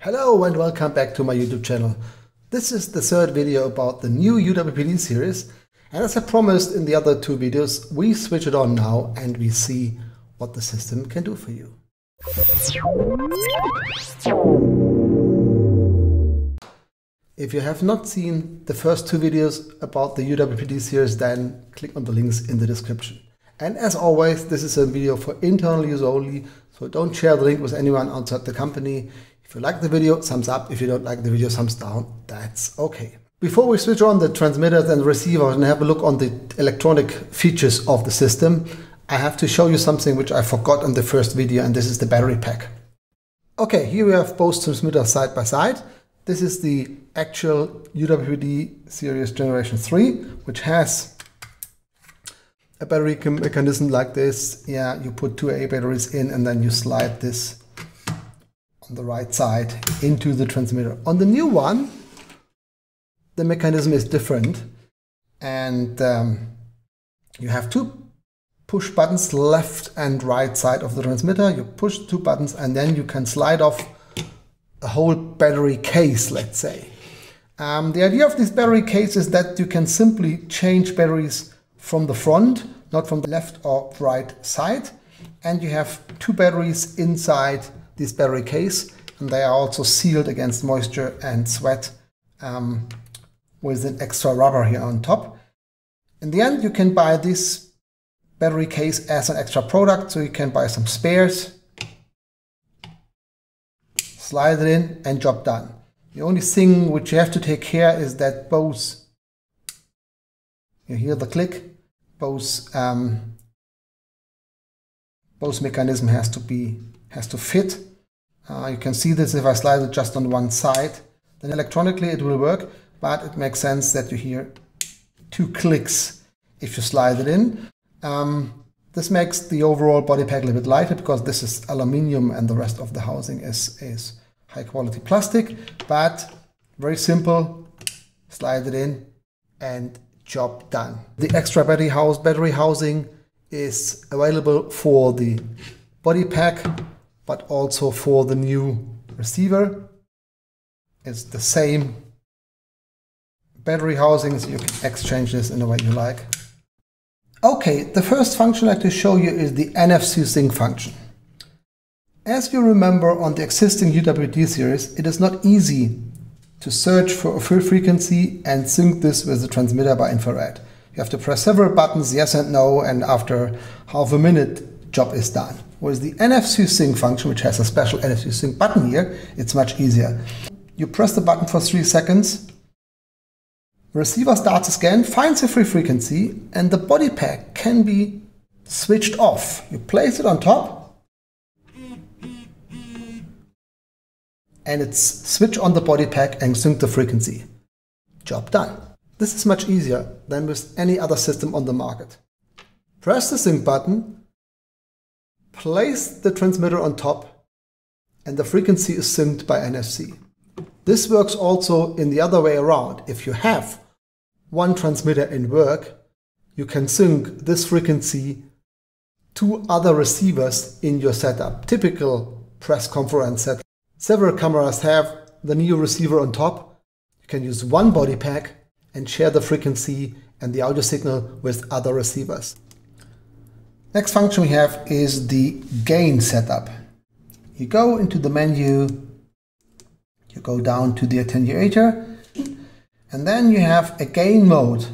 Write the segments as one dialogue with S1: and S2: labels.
S1: Hello and welcome back to my YouTube channel. This is the third video about the new UWP-D series, and as I promised in the other two videos, we switch it on now and we see what the system can do for you. If you have not seen the first two videos about the UWP-D series, then click on the links in the description. And as always, this is a video for internal use only, so don't share the link with anyone outside the company. If you like the video, thumbs up. If you don't like the video, thumbs down. That's okay. Before we switch on the transmitters and receivers and have a look on the electronic features of the system, I have to show you something which I forgot in the first video, and this is the battery pack. Okay, here we have both transmitters side by side. This is the actual UWP-D series generation 3, which has a battery mechanism like this. Yeah, you put two AA batteries in and then you slide this on the right side into the transmitter. On the new one, the mechanism is different, and you have two push buttons left and right side of the transmitter. You push two buttons and then you can slide off a whole battery case, let's say. The idea of this battery case is that you can simply change batteries from the front, not from the left or right side, and you have two batteries inside this battery case, and they are also sealed against moisture and sweat with an extra rubber here on top. In the end, you can buy this battery case as an extra product, so you can buy some spares, slide it in, and job done. The only thing which you have to take care is that both, you hear the click, both mechanism has to fit. You can see this if I slide it just on one side, then electronically it will work, but it makes sense that you hear two clicks if you slide it in. This makes the overall body pack a little bit lighter because this is aluminium and the rest of the housing is high quality plastic, but very simple, slide it in and job done. The extra battery housing is available for the body pack, but also for the new receiver. It's the same battery housing, so you can exchange this in the way you like. Okay, the first function I'd like to show you is the NFC Sync function. As you remember, on the existing UWP-D series, it is not easy to search for a full frequency and sync this with the transmitter by infrared. You have to press several buttons, yes and no, and after half a minute, job is done. With the NFC Sync function, which has a special NFC Sync button here, it's much easier. You press the button for 3 seconds, receiver starts a scan, finds a free frequency, and the body pack can be switched off. You place it on top, and it's switch on the body pack and sync the frequency. Job done. This is much easier than with any other system on the market. Press the sync button, place the transmitter on top, and the frequency is synced by NFC. This works also in the other way around. If you have one transmitter in work, you can sync this frequency to other receivers in your setup. Typical press conference setup. Several cameras have the new receiver on top. You can use one body pack and share the frequency and the audio signal with other receivers. Next function we have is the gain setup. You go into the menu, you go down to the attenuator, and then you have a gain mode,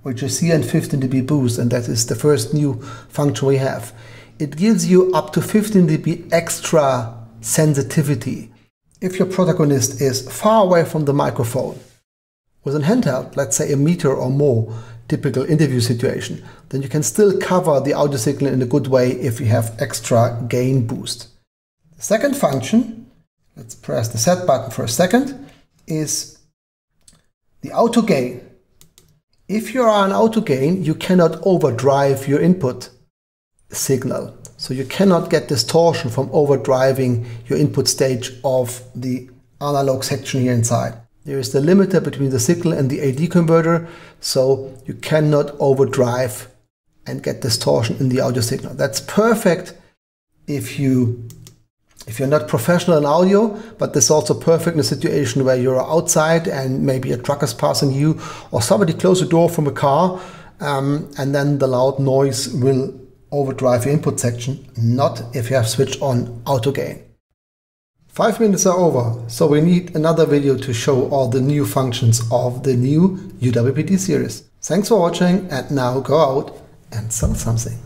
S1: which is here in 15 dB boost, and that is the first new function we have. It gives you up to 15 dB extra sensitivity. If your protagonist is far away from the microphone, with a handheld, let's say a meter or more, typical interview situation, then you can still cover the audio signal in a good way if you have extra gain boost. The second function, let's press the set button for a second, is the auto gain. If you are on auto gain, you cannot overdrive your input signal. So you cannot get distortion from overdriving your input stage of the analog section here inside. There is the limiter between the signal and the AD converter, so you cannot overdrive and get distortion in the audio signal. That's perfect if you If you're not professional in audio, but this is also perfect in a situation where you're outside and maybe a truck is passing you or somebody closed the door from a car, and then the loud noise will overdrive your input section, not if you have switched on auto gain. 5 minutes are over, so we need another video to show all the new functions of the new UWP-D series. Thanks for watching, and now go out and sell something.